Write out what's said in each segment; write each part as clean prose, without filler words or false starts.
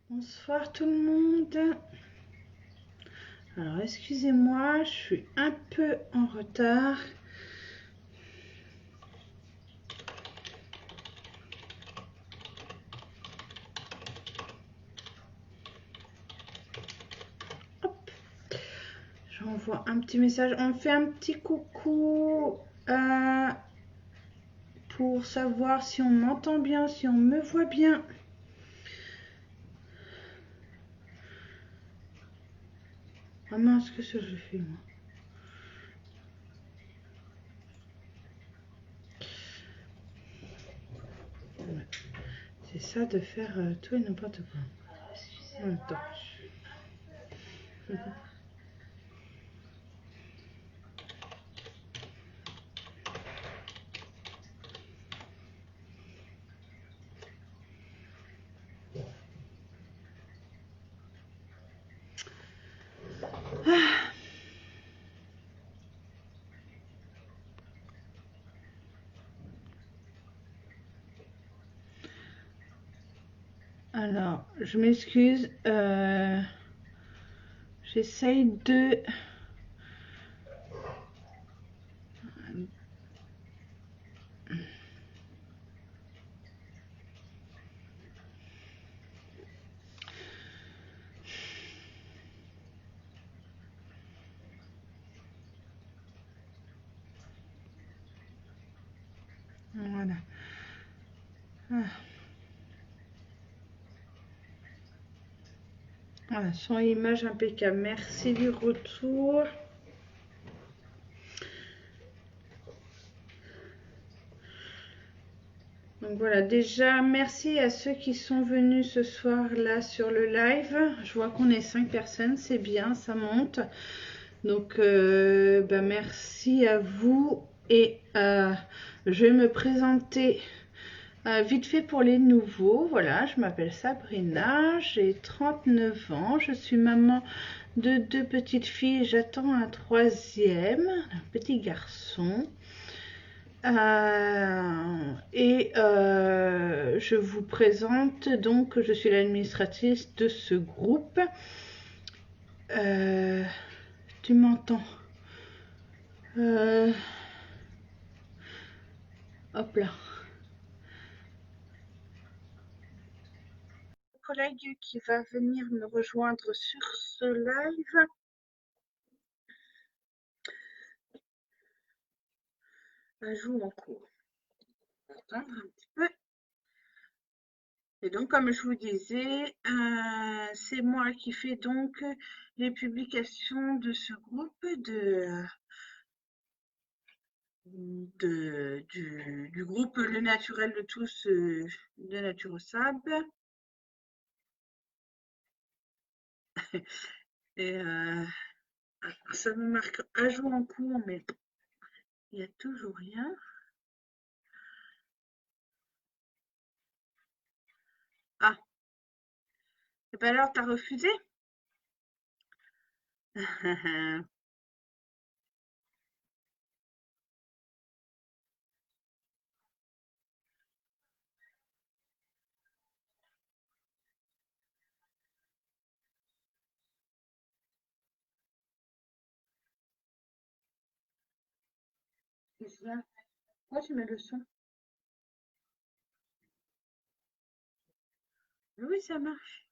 Bonsoir tout le monde. Alors excusez-moi, je suis un peu en retard. Hop, j'envoie un petit message. On fait un petit coucou pour savoir si on m'entend bien, si on me voit bien. Ah mince, qu'est-ce que je fais moi? C'est ça de faire tout et n'importe quoi en même temps. Alors, je m'excuse. J'essaye de... Voilà. Voilà, son et image impeccable. Merci du retour. Donc voilà, déjà merci à ceux qui sont venus ce soir là sur le live. Je vois qu'on est 5 personnes, c'est bien, ça monte. Donc merci à vous et je vais me présenter vite fait pour les nouveaux. Voilà, je m'appelle Sabrina, j'ai 39 ans, je suis maman de 2 petites filles, j'attends un troisième, un petit garçon. Je vous présente donc, je suis l'administratrice de ce groupe. Tu m'entends? Hop là. Collègue qui va venir me rejoindre sur ce live. Ajout en cours. Attendre un petit peu. Et donc, comme je vous disais, c'est moi qui fais donc les publications de ce groupe du groupe Le Naturel de tous de Naturosable. Et ça me marque ajout en cours, mais il n'y a toujours rien. Ah, et ben alors, t'as refusé? Qu'est-ce qu'il y a? Moi, je mets le son. Oui, ça marche.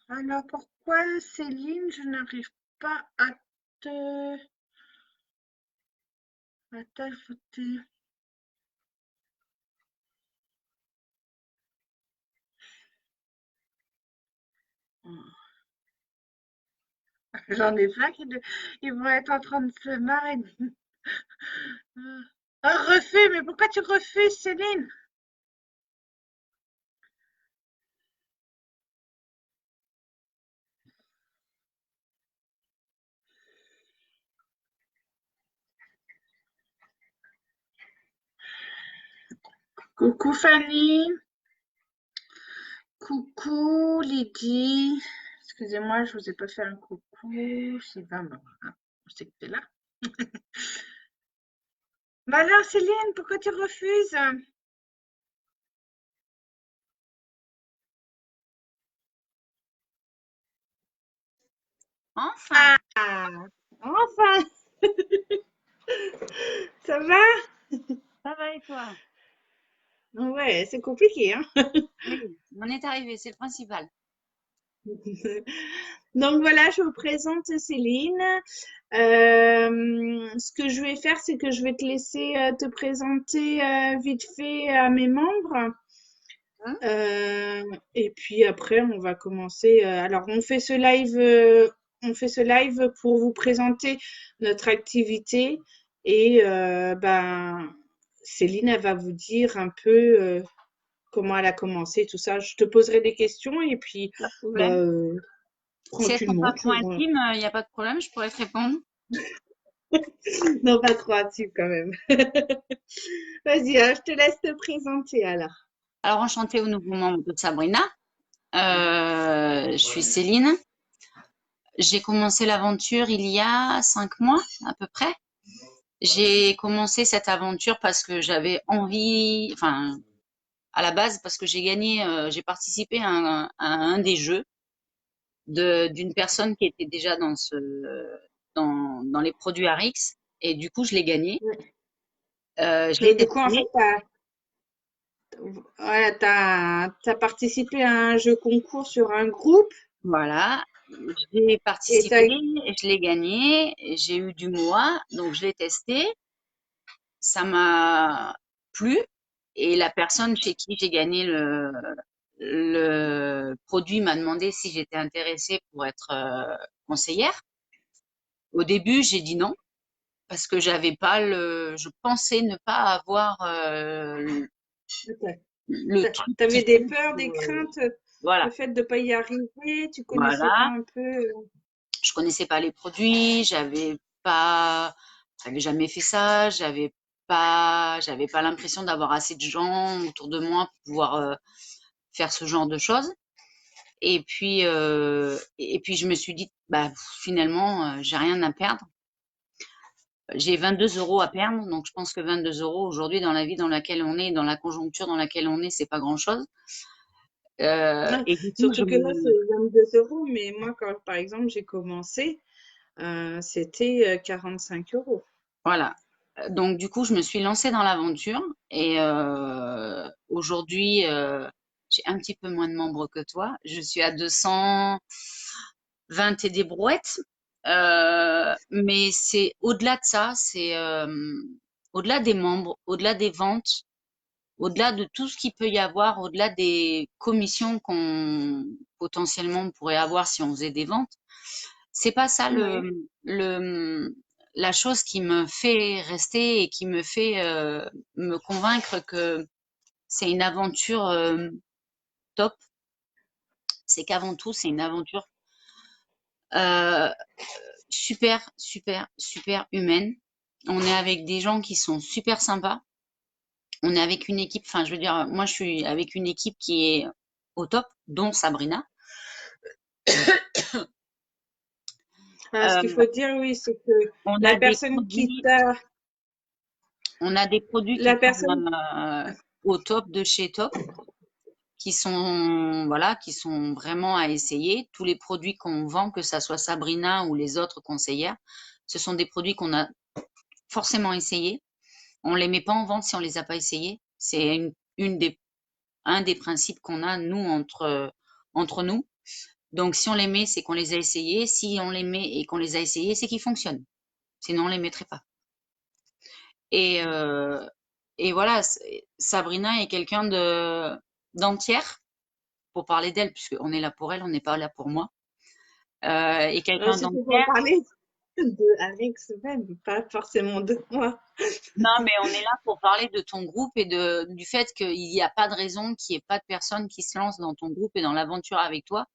Alors, pourquoi, Céline, je n'arrive pas te à t'ajouter? J'en ai plein ils vont être en train de se marrer. Ah, refais, mais pourquoi tu refuses, Céline? Coucou Fanny, coucou Lydie. Excusez-moi, je vous ai pas fait un coucou. Sylvain, je sais que t'es là. Bah alors, Céline, pourquoi tu refuses? Enfin, Ah, enfin, ça va? ça va et toi? Ouais, c'est compliqué, hein. Oui, on est arrivé, c'est le principal. Donc voilà, je vous présente Céline. Ce que je vais faire, c'est que je vais te laisser te présenter vite fait à mes membres. Hein. Euh, et puis après, on va commencer. Alors, on fait ce live pour vous présenter notre activité et ben, Céline, elle va vous dire un peu comment elle a commencé, tout ça. Je te poserai des questions et puis Pas de bah, problème. Si elles sont tranquillement, pas trop intimes, il n'y a pas de problème, je pourrais te répondre. non pas trop hâtive quand même. Vas-y, hein, je te laisse te présenter alors. Alors, enchantée au nouveau membre de Sabrina. Je suis Céline. J'ai commencé l'aventure il y a 5 mois à peu près. J'ai commencé cette aventure parce que j'avais envie, enfin, à la base parce que j'ai participé à un des jeux d'une personne qui était déjà dans les produits Arix et du coup je l'ai gagné. Je l'ai Donc du coup, en testé, fait, voilà, t'as participé à un jeu concours sur un groupe voilà. J'ai et participé, je l'ai gagné, j'ai eu du moi, donc je l'ai testé, ça m'a plu et la personne chez qui j'ai gagné le produit m'a demandé si j'étais intéressée pour être conseillère. Au début, j'ai dit non parce que je pensais ne pas avoir le truc t'avais qu'il des faut peurs, des pour, craintes, le voilà, fait de pas y arriver, tu connaissais pas voilà. un peu. Je connaissais pas les produits, j'avais jamais fait ça, j'avais pas l'impression d'avoir assez de gens autour de moi pour pouvoir faire ce genre de choses. Et puis je me suis dit, bah finalement, j'ai rien à perdre. J'ai 22 euros à perdre, donc je pense que 22 euros aujourd'hui dans la vie dans laquelle on est, dans la conjoncture dans laquelle on est, c'est pas grand-chose. Non, Et du coup, surtout que là, c'est 22 euros, mais moi, quand par exemple j'ai commencé, c'était 5 euros. voilà. Donc du coup, je me suis lancée dans l'aventure et aujourd'hui, j'ai un petit peu moins de membres que toi. Je suis à 220 et des brouettes. Mais c'est au-delà de ça, c'est au-delà des membres, au-delà des ventes, au-delà de tout ce qu'il peut y avoir, au-delà des commissions qu'on potentiellement pourrait avoir si on faisait des ventes. C'est pas ça Oui, la chose qui me fait rester et qui me fait me convaincre que c'est une aventure top. C'est qu'avant tout, c'est une aventure euh, super, super, super humaine. On est avec des gens qui sont super sympas. On est avec une équipe, enfin, je veux dire, moi, je suis avec une équipe qui est au top, dont Sabrina. ce qu'il Euh, faut dire, oui, c'est que on la a des personne qui produits, t'a, on a des produits la qui sont personne, au top de chez top, qui sont voilà, qui sont vraiment à essayer. Tous les produits qu'on vend, que ça soit Sabrina ou les autres conseillères, ce sont des produits qu'on a forcément essayés. On les met pas en vente si on les a pas essayés. C'est un des principes qu'on a nous entre nous. Donc si on les met, c'est qu'on les a essayés. Si on les met et qu'on les a essayés, c'est qu'ils fonctionnent. Sinon on les mettrait pas. Et et voilà, Sabrina est quelqu'un de d'entière pour parler d'elle, puisqu'on est là pour elle, on n'est pas là pour moi. Et quelqu'un c'était pour d'entière. parler de Alex même, pas forcément de moi. Non, mais on est là pour parler de ton groupe et du fait qu'il n'y a pas de raison qu'il n'y ait pas de personnes qui se lancent dans ton groupe et dans l'aventure avec toi.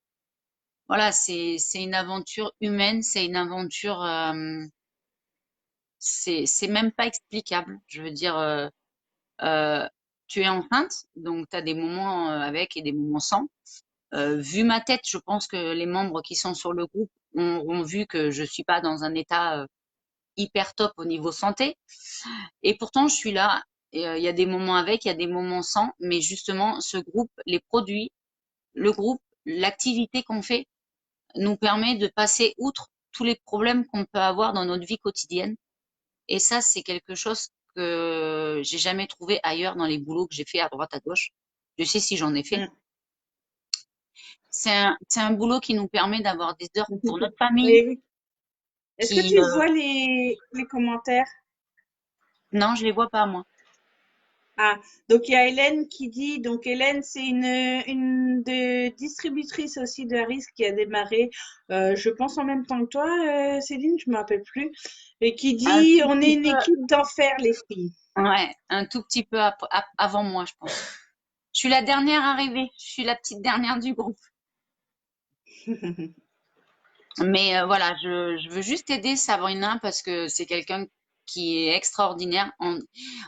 Voilà, c'est une aventure humaine, c'est une aventure, c'est même pas explicable. Je veux dire, euh, tu es enceinte, donc tu as des moments avec et des moments sans. Vu ma tête, je pense que les membres qui sont sur le groupe ont vu que je suis pas dans un état hyper top au niveau santé. Et pourtant, je suis là. Il y a des moments avec, il y a des moments sans. Mais justement, ce groupe, les produits, le groupe, l'activité qu'on fait nous permet de passer outre tous les problèmes qu'on peut avoir dans notre vie quotidienne. Et ça, c'est quelque chose que j'ai jamais trouvé ailleurs dans les boulots que j'ai fait à droite, à gauche. Je sais si j'en ai fait. Mm. C'est un boulot qui nous permet d'avoir des heures pour notre famille, Oui, oui. Est-ce que qui, tu vois les commentaires? non, je les vois pas, moi. Ah, donc il y a Hélène qui dit, donc Hélène, c'est une distributrice aussi de Harris qui a démarré, je pense en même temps que toi, Céline, je me rappelle plus, et qui Un dit, tout on est petit une peu, équipe d'enfer, les filles. ouais, un tout petit peu avant moi, je pense. Je suis la dernière arrivée. Je suis la petite dernière du groupe. Mais voilà, je veux juste aider Sabrina parce que c'est quelqu'un qui est extraordinaire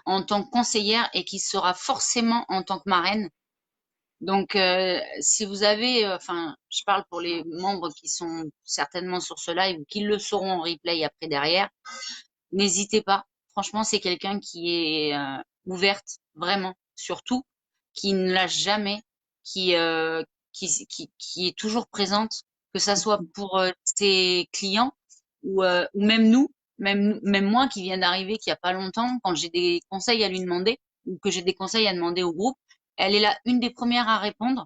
en tant que conseillère et qui sera forcément en tant que marraine. Donc, si vous avez, enfin, je parle pour les membres qui sont certainement sur ce live ou qui le seront en replay après derrière, n'hésitez pas. Franchement, c'est quelqu'un qui est ouverte, vraiment, surtout, qui ne lâche jamais, qui, euh, qui est toujours présente, que ça soit pour ses clients ou même nous, même moi qui viens d'arriver, qui a pas longtemps, quand j'ai des conseils à lui demander ou que j'ai des conseils à demander au groupe, elle est là une des premières à répondre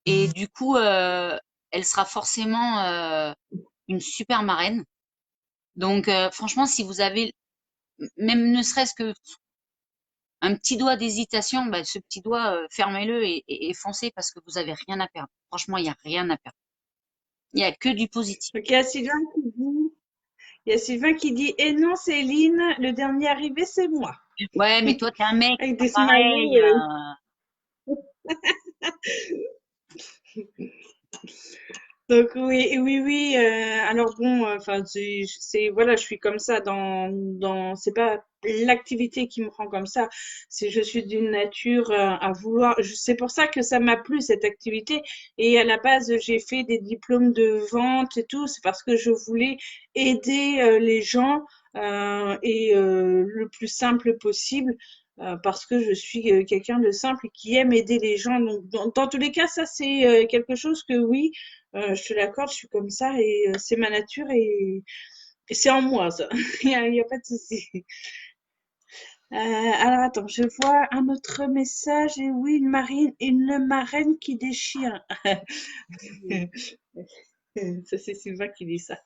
et du coup, elle sera forcément une super marraine. Donc, franchement, si vous avez même ne serait-ce que un petit doigt d'hésitation, bah, ce petit doigt, fermez-le et foncez parce que vous avez rien à perdre. Franchement, il n'y a rien à perdre. Il n'y a que du positif. Donc il y a Sylvain qui dit, et non, Céline, le dernier arrivé, c'est moi. Ouais, mais toi, t'es un mec, c'est Avec pas des pareil. smileys. Donc oui, oui, oui. Alors bon, enfin voilà, je suis comme ça c'est pas l'activité qui me rend comme ça. C'est je suis d'une nature à vouloir. C'est pour ça que ça m'a plu cette activité. Et à la base, j'ai fait des diplômes de vente et tout. C'est parce que je voulais aider les gens le plus simple possible. Parce que je suis quelqu'un de simple qui aime aider les gens. Donc, dans tous les cas, ça, c'est quelque chose que oui, je te l'accorde, je suis comme ça et c'est ma nature et c'est en moi, ça. Il y a pas de souci. Alors attends, je vois un autre message et oui, une marraine qui déchire. Ça, c'est Sylvain qui dit ça.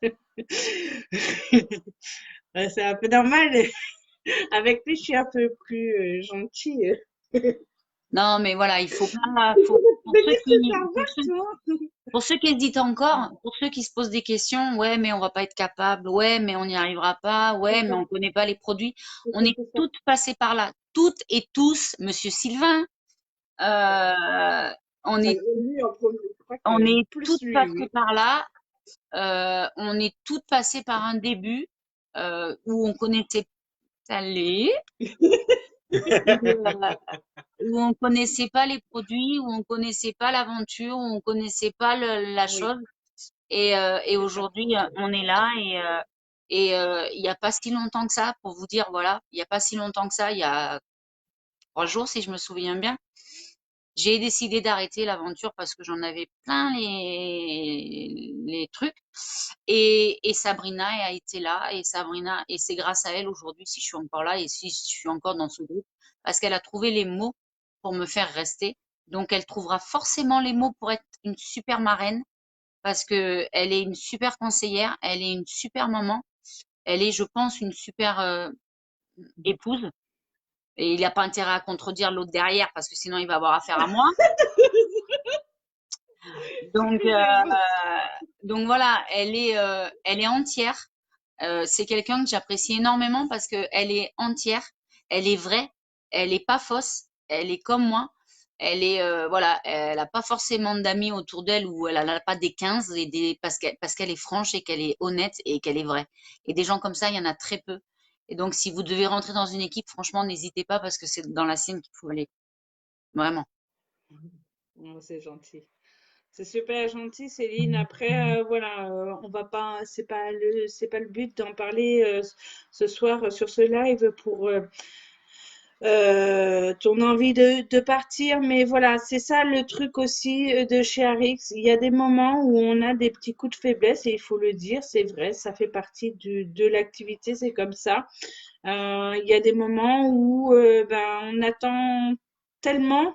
C'est un peu normal. Avec lui, je suis un peu plus gentille. Non, mais voilà, il faut pas, Mais qu'est-ce que ça va, toi? pour ceux qui hésitent encore, pour ceux qui se posent des questions, ouais, mais on va pas être capable, ouais, mais on n'y arrivera pas, C'est ouais, mais ça, on connaît pas les produits. c'est On ça, est c'est ça. toutes passées par là, toutes et tous, Monsieur Sylvain, euh, on est, Lui en premier, je crois on que est plus toutes lui, passées oui. par là, on est toutes passées par un début où on connaissait, allez, où, où on connaissait pas les produits, où on connaissait pas l'aventure, où on connaissait pas la Oui, chose. Et c'est ça. aujourd'hui, on est là et il n'y a pas si longtemps que ça, pour vous dire, voilà, il n'y a pas si longtemps que ça, il y a 3 jours, si je me souviens bien, j'ai décidé d'arrêter l'aventure parce que j'en avais plein les trucs. Et Sabrina a été là, et Sabrina, et c'est grâce à elle aujourd'hui si je suis encore là et si je suis encore dans ce groupe, parce qu'elle a trouvé les mots pour me faire rester. Donc, elle trouvera forcément les mots pour être une super marraine parce que elle est une super conseillère, elle est une super maman, elle est, je pense, une super épouse. Et il n'a pas intérêt à contredire l'autre derrière parce que sinon il va avoir affaire à moi. Donc, donc voilà, elle est entière. C'est quelqu'un que j'apprécie énormément parce que elle est entière, elle est vraie, elle est pas fausse, elle est comme moi. Elle est voilà, elle a pas forcément d'amis autour d'elle ou elle a pas des 15 et parce qu'elle est franche et qu'elle est honnête et qu'elle est vraie. Et des gens comme ça, il y en a très peu. Et donc si vous devez rentrer dans une équipe, franchement, n'hésitez pas parce que c'est dans la sienne qu'il faut aller. Vraiment. Oh, c'est gentil. C'est super gentil, Céline. Après, voilà, on va pas, c'est pas le but d'en parler ce soir sur ce live pour ton envie de partir. Mais voilà, c'est ça le truc aussi de chez Arix. Il y a des moments où on a des petits coups de faiblesse et il faut le dire, c'est vrai, ça fait partie de l'activité, c'est comme ça. Il y a des moments où ben, on attend tellement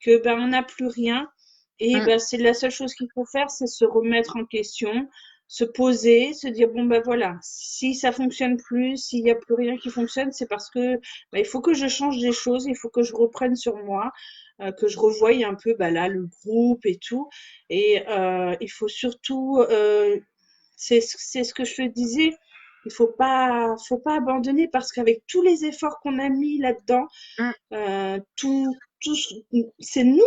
que ben, on n'a plus rien. Et Mm, ben, c'est la seule chose qu'il faut faire, c'est se remettre en question, se poser, se dire bon ben voilà, si ça fonctionne plus, s'il n'y a plus rien qui fonctionne, c'est parce que ben, il faut que je change des choses, il faut que je reprenne sur moi, que je revoie un peu ben, là le groupe et tout. Et il faut surtout c'est ce que je te disais. Faut pas abandonner parce qu'avec tous les efforts qu'on a mis là-dedans, mm, tout, tout, c'est nous,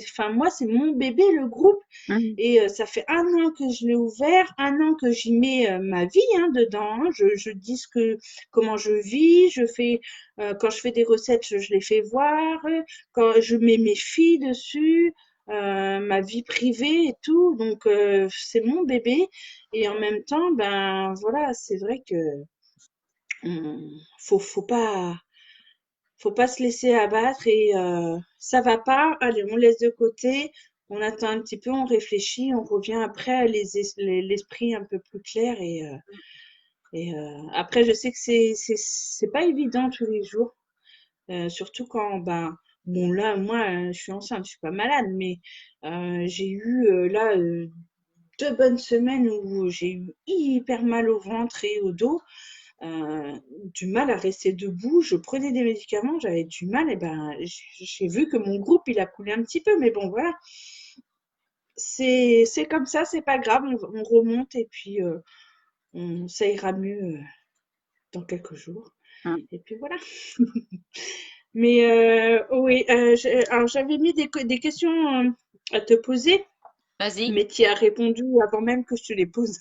enfin moi, c'est mon bébé, le groupe. mm. Et ça fait un an que je l'ai ouvert, un an que j'y mets ma vie hein, dedans. Hein. Je dis comment je vis, quand je fais des recettes, je les fais voir, quand je mets mes filles dessus, ma vie privée et tout. Donc c'est mon bébé. Et en même temps, ben voilà, c'est vrai que faut, faut pas se laisser abattre et ça va pas, allez, on laisse de côté, on attend un petit peu, on réfléchit, on revient après à l'esprit un peu plus clair et après je sais que c'est pas évident tous les jours, surtout quand ben bon là moi je suis enceinte, je suis pas malade mais j'ai eu là 2 bonnes semaines où j'ai eu hyper mal au ventre et au dos du mal à rester debout. Je prenais des médicaments, j'avais du mal. Et ben, j'ai vu que mon groupe, il a coulé un petit peu. Mais bon, voilà. C'est comme ça, c'est pas grave. On remonte et puis ça ira mieux dans quelques jours. Mm. Et puis voilà. Mais oui, alors j'avais mis des questions à te poser, Vas-y. mais tu as répondu avant même que je te les pose.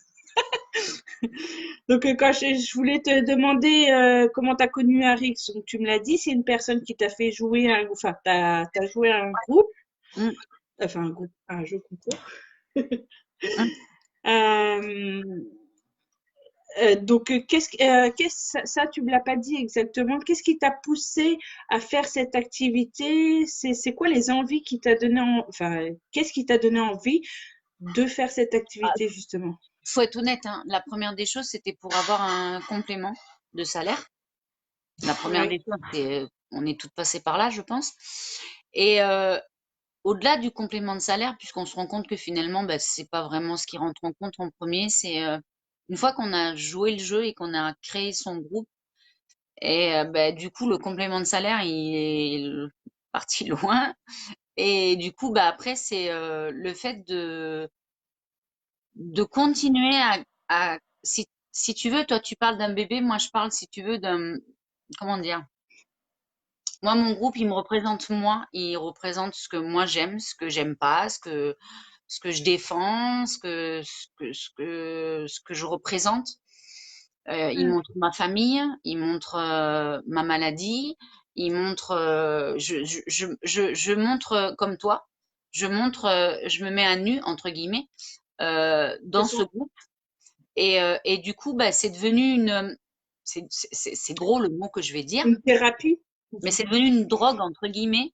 Donc, quand je voulais te demander comment tu as connu Arix, donc tu me l'as dit, c'est une personne qui t'a fait jouer enfin, t'as joué à un groupe, Mm, enfin, un groupe, un jeu concours. mm. Euh, donc, ça, tu me l'as pas dit exactement. Qu'est-ce qui t'a poussé à faire cette activité? C'est quoi les envies qui t'a donné, enfin, qu'est-ce qui t'a donné envie de faire cette Ah, activité, justement? faut être honnête, hein, la première des choses, c'était pour avoir un complément de salaire. La première des Ouais. choses, c'est, on est toutes passées par là, je pense. Et au-delà du complément de salaire, puisqu'on se rend compte que finalement, bah, c'est pas vraiment ce qui rentre en compte en premier, c'est une fois qu'on a joué le jeu et qu'on a créé son groupe, et bah, du coup, le complément de salaire, il est parti loin. Et du coup, bah, après, c'est le fait de continuer si tu veux, toi, tu parles d'un bébé, moi, je parle, si tu veux, comment dire, moi, mon groupe, il me représente moi, il représente ce que moi j'aime, ce que j'aime pas, ce que je défends, ce que je représente. Il Mm. montre ma famille, il montre ma maladie, il montre, je montre comme toi, je me mets à nu entre guillemets C'est dans ça. ce groupe et du coup, bah, c'est devenu c'est gros le mot que je vais dire, Une thérapie? mais c'est devenu une drogue entre guillemets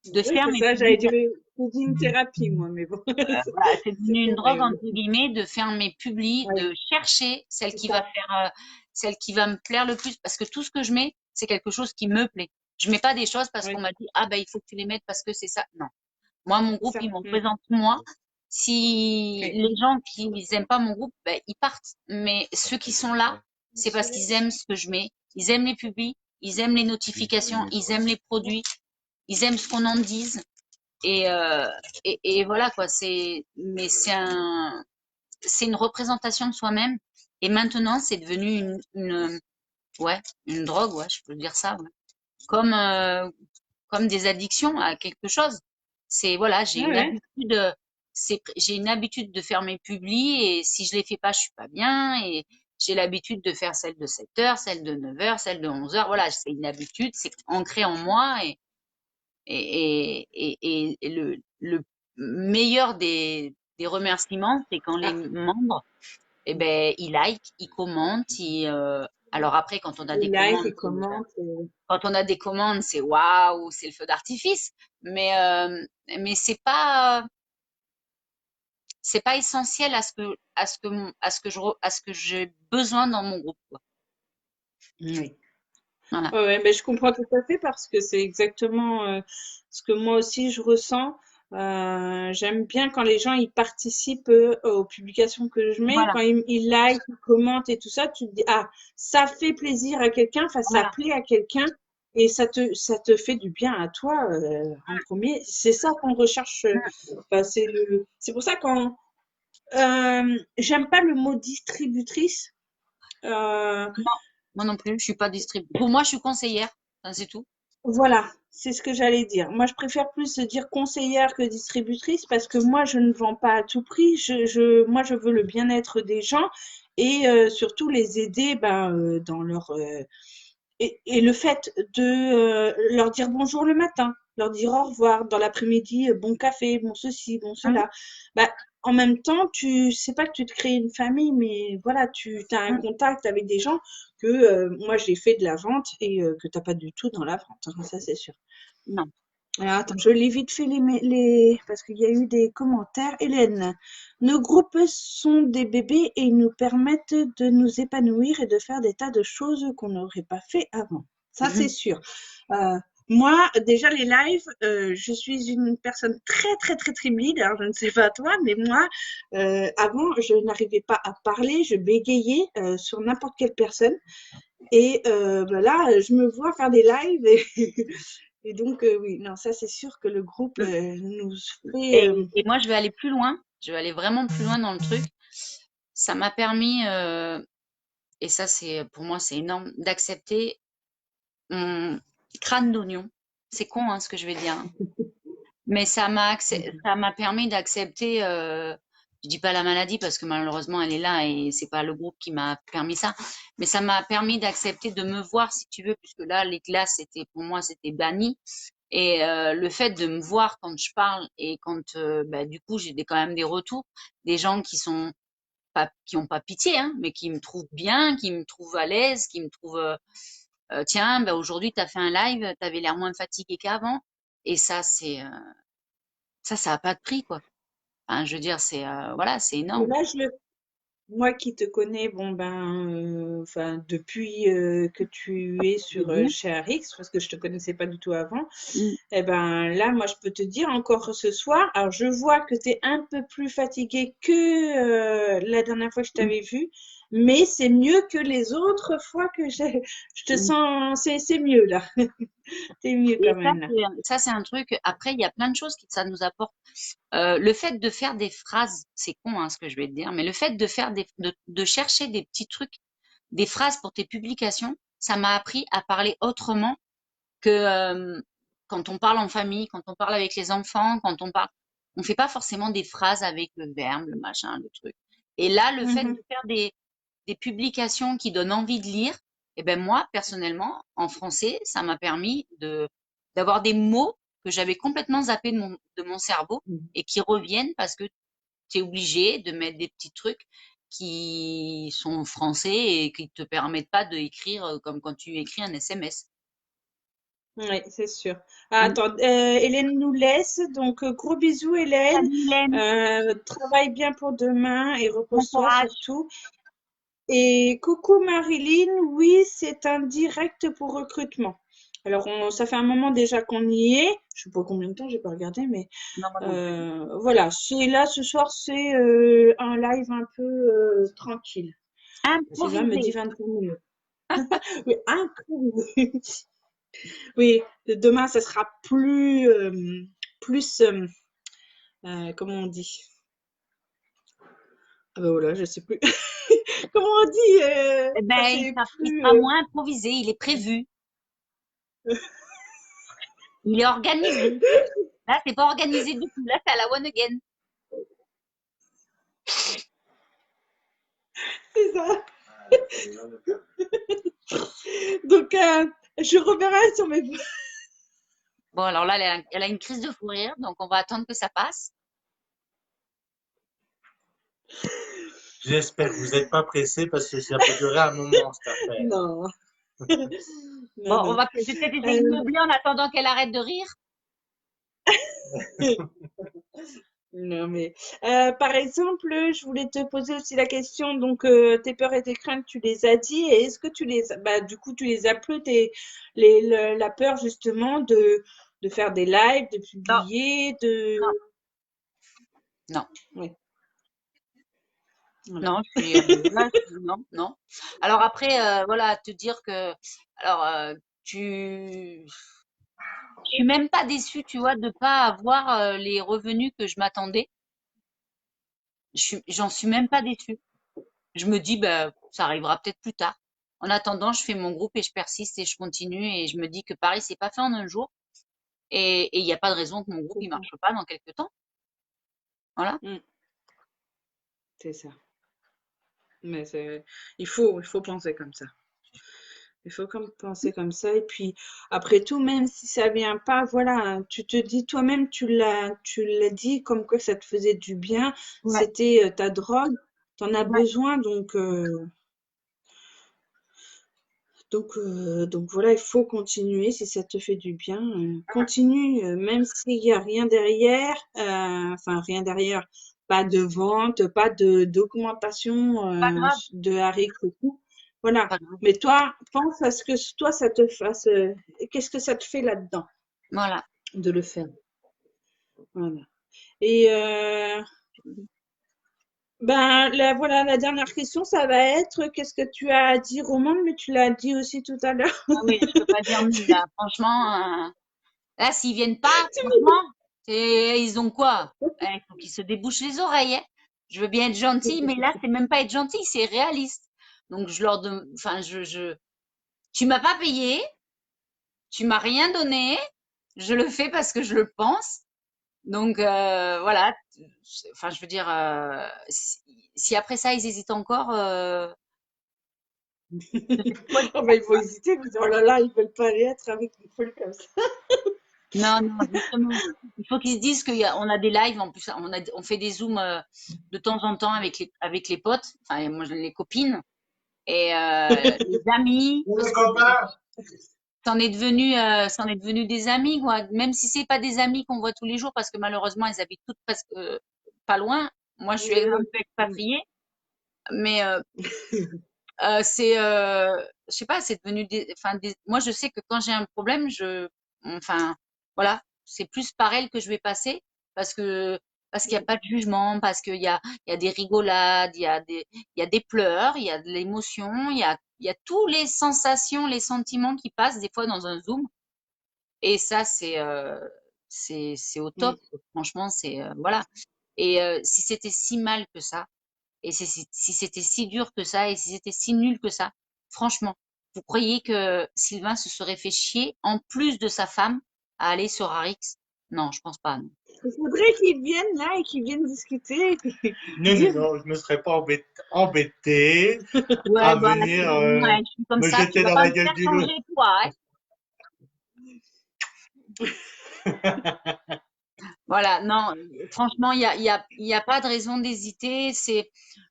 de Oui, faire c'est mes ça, j'allais dire, publications. j'ai dit une thérapie, moi, mais bon, Voilà, c'est c'est devenu une drogue pareil, oui. entre guillemets de faire mes publis, Oui, de chercher celle c'est qui va ça. faire, celle qui va me plaire le plus, parce que tout ce que je mets, c'est quelque chose qui me plaît. Je mets pas des choses parce qu'on Oui, m'a dit ah ben il faut que tu les mettes parce que c'est ça. Non, moi mon c'est groupe ça. il me Mm. représente moi. Si Oui, les gens qui n'aiment pas mon groupe, ben, ils partent. Mais ceux qui sont là, c'est parce qu'ils aiment ce que je mets. Ils aiment les publis, ils aiment les notifications, ils aiment les produits, ils aiment ce qu'on en dise. Et, euh, et voilà quoi, mais c'est une représentation de soi-même. Et maintenant, c'est devenu ouais, une drogue, ouais, je peux dire ça, ouais. Comme, comme des addictions à quelque chose. C'est, voilà, ouais, ouais, j'ai une habitude de faire mes publis et si je les fais pas, je suis pas bien et j'ai l'habitude de faire celle de 7 heures, celle de 9 heures, celle de 11 heures. Voilà, c'est une habitude, c'est ancré en moi et meilleur des remerciements, c'est quand les Ah, membres, eh ben, ils like, ils commentent, alors après, il like, il commente. quand on a des commandes, c'est waouh, c'est le feu d'artifice. Mais c'est pas essentiel à ce que j'ai besoin dans mon groupe, quoi. Oui. Voilà. Ouais, ouais, mais je comprends tout à fait parce que c'est exactement ce que moi aussi je ressens. J'aime bien quand les gens ils participent aux publications que je mets, Voilà. quand ils like, ils commentent et tout ça, tu te dis ah ça fait plaisir à quelqu'un, enfin ça Voilà. plaît à quelqu'un et ça te fait du bien à toi en premier. C'est ça qu'on recherche. Enfin, c'est pour ça quand j'aime pas le mot distributrice. Euh, Non, moi non plus, je suis pas distributrice. Pour moi, je suis conseillère. Enfin, c'est tout. Voilà, c'est ce que j'allais dire. Moi, je préfère plus dire conseillère que distributrice parce que moi, je ne vends pas à tout prix. Moi, je veux le bien-être des gens et surtout les aider ben, dans et le fait de leur dire bonjour le matin, leur dire au revoir dans l'après-midi, bon café, bon ceci, bon Hum, cela. Bah, en même temps, tu sais pas que tu te crées une famille, mais voilà, tu as un hum. contact avec des gens que moi j'ai fait de la vente et que t'as pas du tout dans la vente, hein, ça c'est sûr. Non. Alors, attends, je lis vite fait parce qu'il y a eu des commentaires. Hélène, nos groupes sont des bébés et ils nous permettent de nous épanouir et de faire des tas de choses qu'on n'aurait pas fait avant. Ça, c'est Mhm. sûr. Euh, Moi, déjà, les lives, je suis une personne très, très, très timide. Alors, je ne sais pas toi, mais moi, avant, je n'arrivais pas à parler, je bégayais sur n'importe quelle personne. Et bah là, je me vois faire des lives et donc oui, non, ça c'est sûr que le groupe Hum. nous fait Et moi, je vais aller plus loin. Je vais aller vraiment plus loin dans le truc. Ça m'a permis, et ça, c'est pour moi, c'est énorme, d'accepter mon crâne d'oignon. C'est con, hein, ce que je vais dire, hein. Mais ça m'a permis d'accepter, je dis pas la maladie parce que malheureusement elle est là et c'est pas le groupe qui m'a permis ça, mais ça m'a permis d'accepter de me voir si tu veux, puisque là les classes c'était pour moi c'était banni et le fait de me voir quand je parle et quand bah, du coup j'ai quand même des retours, des gens qui sont pas qui ont pas pitié hein, mais qui me trouvent bien, qui me trouvent à l'aise, qui me trouvent tiens bah, aujourd'hui tu as fait un live, tu avais l'air moins fatigué qu'avant et ça a pas de prix, quoi. Enfin, je veux dire, voilà, c'est et énorme. là moi qui te connais, bon ben, enfin depuis que tu es Au sur début. chez Arix, parce que je te connaissais pas du tout avant, Mm, eh ben là, moi je peux te dire encore ce soir, alors je vois que tu es un peu plus fatigué que la dernière fois que je mm, t'avais vu, mais c'est mieux que les autres fois que je te mm. sens, c'est mieux là, t'es mieux quand Et même là. ça, c'est un truc. Après, il y a plein de choses que ça nous apporte. Le fait de faire des phrases, c'est con, hein, ce que je vais te dire, mais le fait de faire de chercher des petits trucs, des phrases pour tes publications, ça m'a appris à parler autrement que quand on parle en famille, quand on parle avec les enfants, on fait pas forcément des phrases avec le verbe, le machin, le truc. Et là, le fait de Mhm. faire des publications qui donnent envie de lire, eh ben moi, personnellement, en français, ça m'a permis d'avoir des mots que j'avais complètement zappés de mon cerveau et qui reviennent parce que tu es obligé de mettre des petits trucs qui sont français et qui te permettent pas d'écrire comme quand tu écris un SMS. Oui, c'est sûr. Ah, Mm. attends, Hélène nous laisse, donc gros bisous Hélène. Salut Hélène, Travaille bien pour demain et bon repose-toi courage. surtout. Et coucou Marilyn, oui, c'est un direct pour recrutement. Alors, ça fait un moment déjà qu'on y est. Je sais pas combien de temps, j'ai pas regardé, mais Non, moi non plus. voilà. C'est là ce soir, c'est un live un peu tranquille. Sylvain me dit Improvisé. 25 minutes. Oui, incroyable. Oui, demain, ça sera plus, comment on dit? Ah ben voilà, je sais plus. Comment on dit? Eh Quand ben, c'est il plus, sera moins improvisé, il est prévu, il est organisé. Là, c'est pas organisé du tout. Là, c'est à la one again. c'est ça. Donc, je reverrai sur mes. Bon, alors là, elle a une crise de fou rire, donc on va attendre que ça passe. J'espère que vous n'êtes pas pressé parce que ça peut durer un moment, cette affaire. Non, Bon, non, on non. va peut-être essayer de meubler en attendant qu'elle arrête de rire. Non, mais par exemple, je voulais te poser aussi la question. Donc, tes peurs et tes craintes, tu les as dit. Et est-ce que tu du coup, tu les as plus, la peur justement de faire des lives, de Non, publier, non, non, Oui, voilà. non, je suis, là, non, non. Alors après, voilà, te dire que, alors, tu, je suis même pas déçue, tu vois, de pas avoir les revenus que je m'attendais. J'en suis même pas déçue. Je me dis, bah, ça arrivera peut-être plus tard. En attendant, je fais mon groupe et je persiste et je continue et je me dis que pareil, c'est pas fait en un jour et il n'y a pas de raison que mon groupe C'est il ça. marche pas dans quelques temps. Voilà. Mm, c'est ça. Mais il faut penser comme ça. Il faut comme penser comme ça. Et puis, après tout, même si ça vient pas, voilà, tu te dis toi-même, tu l'as dit, comme quoi ça te faisait du bien. Ouais, C'était ta drogue. T'en as ouais, besoin, donc voilà, il faut continuer si ça te fait du bien. Continue, même s'il y a rien derrière, enfin rien derrière, pas de vente, pas de d'augmentation pas grave, de haricots et tout. Voilà. pas grave. Mais toi, pense à ce que toi ça te fasse. Qu'est-ce que ça te fait là-dedans Voilà. de le faire? Voilà. Et ben voilà, la dernière question, ça va être qu'est-ce que tu as à dire au monde, mais tu l'as dit aussi tout à l'heure. Ah oui, je peux pas dire mieux là. Franchement, là, s'ils viennent pas, franchement, ils ont quoi? Il faut qu'ils se débouchent les oreilles, hein. Je veux bien être gentille, mais là, c'est même pas être gentil, c'est réaliste. Donc, enfin, tu m'as pas payé, tu m'as rien donné, je le fais parce que je le pense. Donc, voilà. Enfin, je veux dire, si après ça, ils hésitent encore, peut-être quoi. Oh ben, il faut hésiter, ils oh là là, ils veulent pas aller être avec une foule comme ça. Non, non, justement. Il faut qu'ils se disent qu'on a des lives, en plus, on fait des zooms de temps en temps avec les potes, enfin, moi, les copines et les amis, parce Les que copains! c'en est devenu des amis, quoi. Même si c'est pas des amis qu'on voit tous les jours, parce que malheureusement, elles habitent toutes presque pas loin. Moi, je suis un peu expatriée, mais je sais pas, c'est devenu enfin, moi, je sais que quand j'ai un problème, enfin, voilà, c'est plus par elle que je vais passer parce que, parce qu'il n'y a pas de jugement, parce qu'il y a des rigolades, il y a des pleurs, il y a de l'émotion, il y a tous les sensations, les sentiments qui passent des fois dans un Zoom. Et ça, c'est au top. Franchement, voilà. Et si c'était si mal que ça, et si c'était si dur que ça, et si c'était si nul que ça, franchement, vous croyez que Sylvain se serait fait chier, en plus de sa femme, à aller sur Arix? Non, je pense pas, non. Il faudrait qu'ils viennent là et qu'ils viennent discuter et puis Non, non, dire non, je me serais pas embêté Ouais, à bah, venir ouais, je suis comme me ça, tu jeter vas dans pas la me gueule faire du loup. changer, toi, hein. Voilà, non, franchement, il y a pas de raison d'hésiter.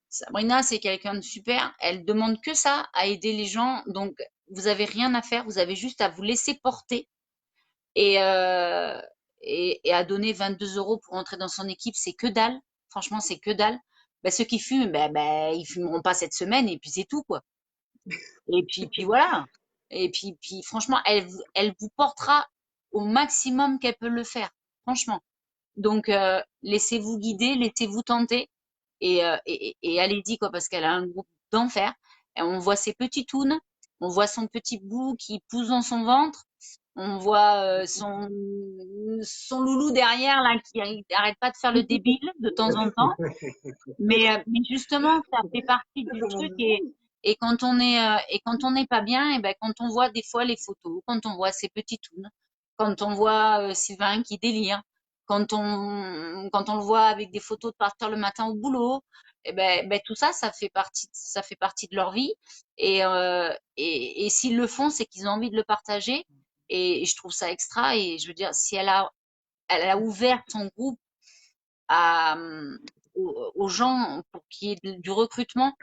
Sabrina, c'est quelqu'un de super. Elle demande que ça, à aider les gens. Donc, vous avez rien à faire. Vous avez juste à vous laisser porter et, et à donner 22 euros pour entrer dans son équipe. C'est que dalle. Franchement, c'est que dalle. Ben, ceux qui fument, ils fumeront pas cette semaine et puis c'est tout, quoi. Et puis voilà. Et puis franchement, elle vous portera au maximum qu'elle peut le faire. Franchement. Donc, laissez-vous guider, laissez-vous tenter et allez-y, quoi, parce qu'elle a un groupe d'enfer. Et on voit ses petits toons, on voit son petit bout qui pousse dans son ventre, on voit son loulou derrière, là, qui arrête pas de faire le débile de temps en temps. Mais justement, ça fait partie du truc et quand on n'est pas bien, et ben, quand on voit des fois les photos, quand on voit ces petits toons, quand on voit Sylvain qui délire, quand on le voit avec des photos de partir le matin au boulot, et ben, tout ça, ça fait partie de leur vie. Et s'ils le font, c'est qu'ils ont envie de le partager. Et je trouve ça extra. Et je veux dire, si elle a ouvert son groupe à, aux gens pour qu'il y ait du recrutement,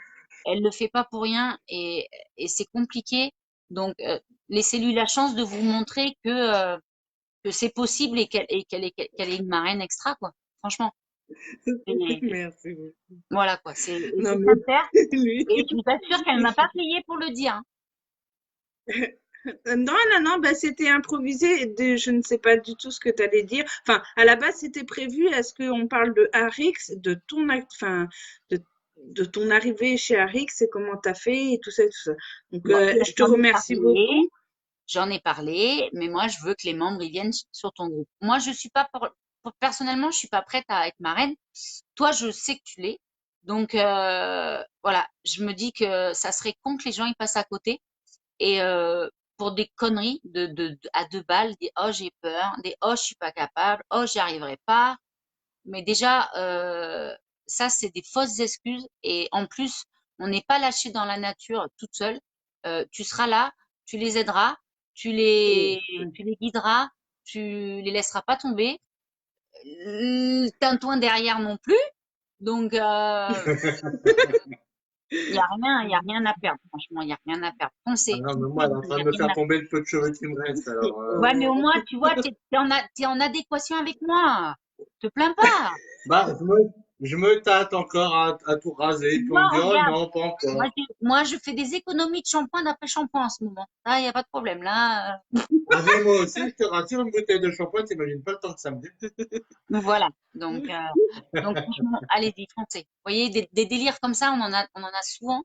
elle le fait pas pour rien et c'est compliqué. Donc, laissez-lui la chance de vous montrer que c'est possible et qu'elle est une marraine extra, quoi. Franchement. Et Merci beaucoup. voilà, quoi. C'est Non, mais sincère. lui. Et je vous assure qu'elle m'a pas payé pour le dire. Non, bah, c'était improvisé. Je ne sais pas du tout ce que tu allais dire. Enfin, à la base, c'était prévu. Est-ce qu'on parle de Arix, enfin, de ton arrivée chez Arix et comment tu as fait et tout ça, tout ça. Donc, Bon, je te remercie beaucoup. j'en ai parlé, mais moi, je veux que les membres ils viennent sur ton groupe. Moi, je suis pas personnellement, je suis pas prête à être marraine. Toi, je sais que tu l'es. Donc, voilà, je me dis que ça serait con que les gens ils passent à côté. Et pour des conneries à 2 balles, des oh j'ai peur, des oh je suis pas capable, oh j'y arriverai pas. Mais déjà, ça c'est des fausses excuses. Et en plus, on n'est pas lâché dans la nature toute seule. Tu seras là, tu les aideras, tu les guideras, tu les laisseras pas tomber. Tintouin derrière non plus. Donc il y a rien à perdre. Franchement, il y a rien à perdre. Ah Foncez. non, mais moi, elle est en train de me faire tomber le peu de cheveux qui me reste. Alors, Ouais, mais au moins, tu vois, t'es en adéquation avec moi. Te plains pas. bah, je me tâte encore à tout raser. Puis on me Non, dit, oh regarde. non, pas encore. Moi, je fais des économies de shampoing d'après shampoing en ce moment. Là, il n'y a pas de problème. Là, Ah, mais moi aussi, je te rassure, une bouteille de shampoing, t'imagines pas le temps que ça me dit. voilà. Donc franchement, allez-y, foncez. Vous voyez, des délires comme ça, on en a souvent.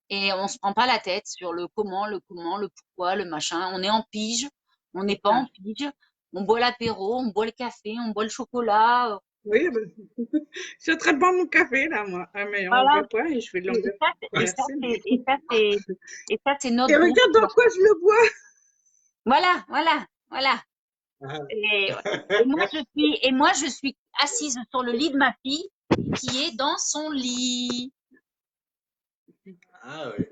Et on se prend pas la tête sur le comment, le pourquoi, le machin. On est en pige. On n'est pas en pige. On boit l'apéro, on boit le café, on boit le chocolat. Oui, bah, c'est très bon mon café là, moi. Ah, mais on Voilà. voit pas et je fais de Et l'anglais. Merci. ça, c'est notre Et groupe. regarde dans quoi je le bois. Voilà, voilà, voilà. Ah, Et moi, je suis assise sur le lit de ma fille qui est dans son lit. ah oui.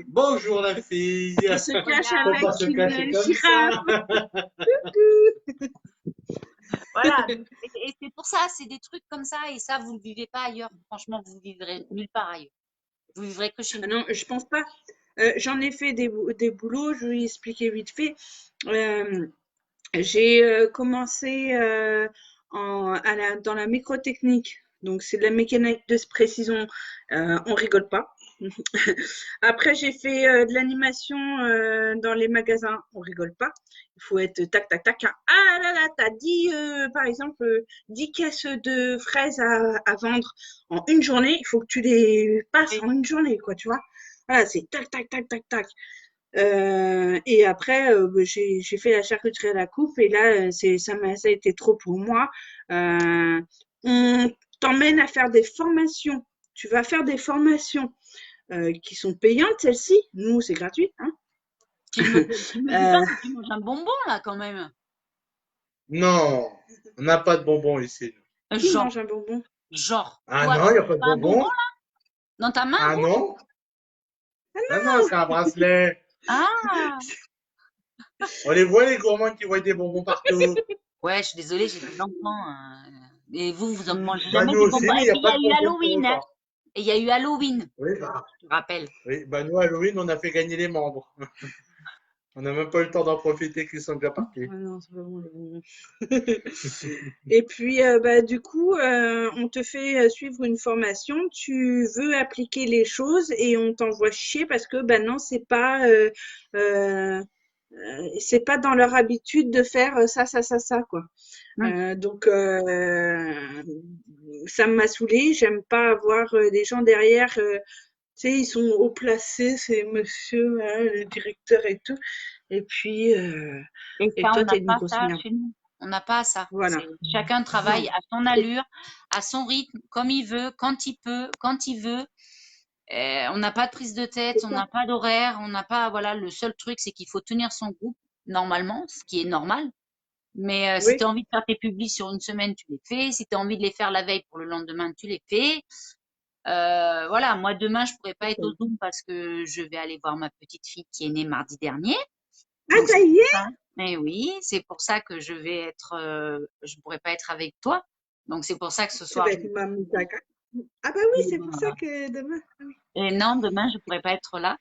Bonjour la fille. On se cache Voilà. avec Faut pas se cacher une comme girafe. ça. Voilà. Et c'est pour ça, c'est des trucs comme ça. Et ça, vous ne le vivez pas ailleurs. Franchement, vous ne vivrez nulle part ailleurs. Vous vivrez que chez Ah nous. non, je pense pas. J'en ai fait des boulots, je vais expliquer vite fait. J'ai commencé dans la microtechnique. Donc, c'est de la mécanique de précision. On rigole pas. Après, j'ai fait de l'animation dans les magasins. On rigole pas. Il faut être tac, tac, tac. Ah là là, t'as 10, par exemple, 10 caisses de fraises à vendre en une journée. Il faut que tu les passes en une journée, quoi, tu vois. Voilà, c'est tac, tac, tac, tac, tac. Et après, j'ai fait la charcuterie à la coupe et là, ça a été trop pour moi. On t'emmène à faire des formations. Tu vas faire des formations qui sont payantes, celles-ci. Nous, c'est gratuit. Hein. Tu me dis pas que tu manges un bonbon, là, quand même. Non, on n'a pas de bonbons ici. Qui Genre, mange un bonbon? Ah toi, non, il n'y a pas de t'as un bonbon, bonbons. là, dans ta main, Ah gros? non? Ah non, c'est un bracelet. Ah! On les voit, les gourmands qui voient des bonbons partout. Ouais, je suis désolée, j'ai des enfants. Et vous en mangez Bah, jamais nous des aussi, bonbons. mais Et il n'y a puis, il y pas a de eu bonbons pour Halloween, hein. autant. Et il y a eu Halloween, Oui, bah, je te rappelle. oui, bah, nous, Halloween, on a fait gagner les membres. On n'a même pas eu le temps d'en profiter qu'ils sont déjà partis. Ah non, c'est pas bon, les bonbons. Et puis, bah, du coup, on te fait suivre une formation, tu veux appliquer les choses et on t'envoie chier parce que, bah non, euh, c'est pas dans leur habitude de faire ça, quoi. Donc, ça m'a saoulée. J'aime pas avoir des gens derrière. Tu sais, ils sont haut placés, c'est monsieur, le directeur et tout. Et puis, Et et ça, on toi, n'a t'es une pas grosse ça merde. chez nous. On n'a pas ça. Voilà. Chacun travaille Non. à son allure, à son rythme, comme il veut, quand il peut, quand il veut. On n'a pas de prise de tête, C'est on ça. n'a pas d'horaire, on n'a pas, voilà, le seul truc, c'est qu'il faut tenir son groupe, normalement, ce qui est normal. Mais si Oui. tu as envie de faire tes publis sur une semaine, tu les fais. Si tu as envie de les faire la veille pour le lendemain, tu les fais. Voilà, moi demain, je pourrais pas être au Zoom parce que je vais aller voir ma petite fille qui est née mardi dernier. Ah, Donc ça c'est y pour est? ça. Mais oui, c'est pour ça que je pourrais pas être avec toi. Donc c'est pour ça que ce Tu soir, vas être mamie caca. Ah bah oui, Et, c'est pour ça que demain. Ah oui. et non, demain, je pourrais pas être là.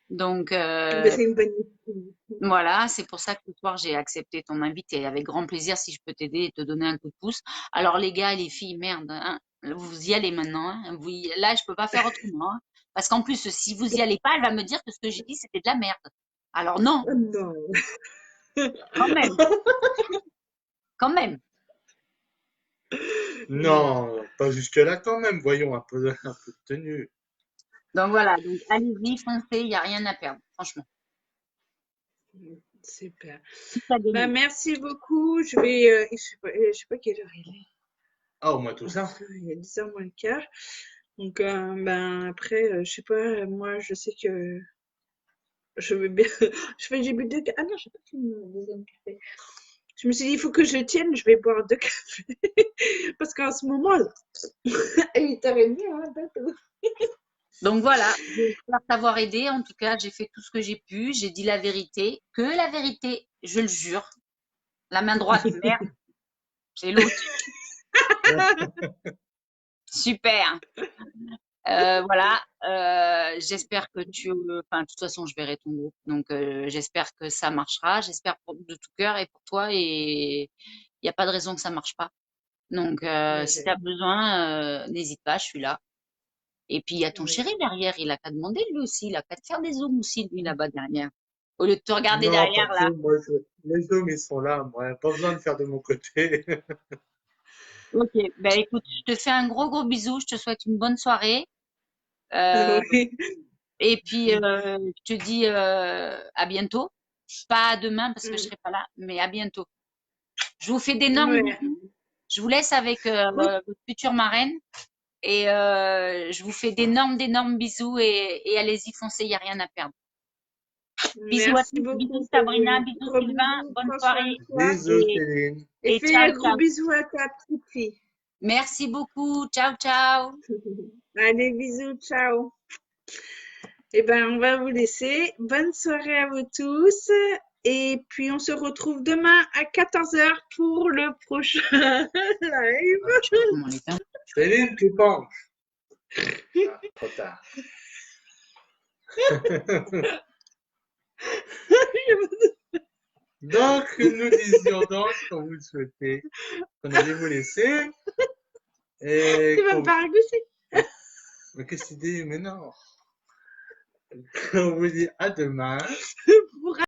Donc, Ah bah, c'est une bonne idée. voilà, c'est pour ça que ce soir, j'ai accepté ton invite et avec grand plaisir si je peux t'aider et te donner un coup de pouce. Alors, les gars et les filles, merde, hein, vous y allez maintenant. Hein, là, je peux pas faire autrement. Hein, parce qu'en plus, si vous y allez pas, elle va me dire que ce que j'ai dit, c'était de la merde. Alors, non, Oh non. quand même, quand même. Non, pas jusque-là quand même. Voyons un peu de tenue. Donc, voilà. Donc, allez-y, foncez, il n'y a rien à perdre, franchement. Super. Tout à Bah, gagner. merci beaucoup. Je sais pas quelle heure il est. Ah, au moins tout ça. Il est 10h moins le quart. Donc, ben, après, je sais pas, moi, je sais que je veux bien. J'ai bu deux. Ah non, j'ai pas fini mon deuxième café. Je me suis dit, il faut que je tienne, je vais boire deux cafés. Parce qu'en ce moment, là, à 8h30, hein, bateau. Donc, voilà. J'espère t'avoir aidé. En tout cas, j'ai fait tout ce que j'ai pu. J'ai dit la vérité. Que la vérité, je le jure. La main droite, merde. J'ai l'autre. Super. Voilà. J'espère que enfin, de toute façon, je verrai ton groupe. Donc, j'espère que ça marchera. J'espère de tout cœur et pour toi. Et il n'y a pas de raison que ça marche pas. Donc, si tu as besoin, n'hésite pas, je suis là. Et puis, il y a ton Oui. chéri derrière. Il a qu'à demander lui aussi. Il a qu'à te faire des zooms aussi, lui, là-bas derrière. Au lieu de te regarder Non, pas derrière, de là. zoom. Les zooms, ils sont là. Moi, pas besoin de faire de mon côté. Ok. Ben, écoute, je te fais un gros, gros bisou. Je te souhaite une bonne soirée. Euh, Oui. Et puis, je te dis à bientôt. Pas demain parce que je serai pas là, mais à bientôt. Je vous fais d'énormes Ouais. bisous. Je vous laisse avec Bon, votre future marraine. Et je vous fais d'énormes bisous. Et allez-y, foncez, il n'y a rien à perdre. Bisous à merci tous. Bisous beaucoup, Sabrina. Céline. Bisous Gros Sylvain. bisous, Bonne prends soin de soirée. toi. Bisous, Céline. Et Et fais ciao, un gros ciao. bisou à ta petite fille. Merci beaucoup. Ciao, ciao. Allez, bisous, ciao. Eh ben, on va vous laisser. Bonne soirée à vous tous. Et puis, on se retrouve demain à 14h pour le prochain live. Je sais pas comment les faire. Céline, tu penches. Ah, trop tard. Donc, nous disions donc qu'on vous souhaitait, qu'on allait vous laisser et Tu vas me qu'on... faire ragousser. Mais qu'est-ce que tu dis? Mais non. On vous dit à demain.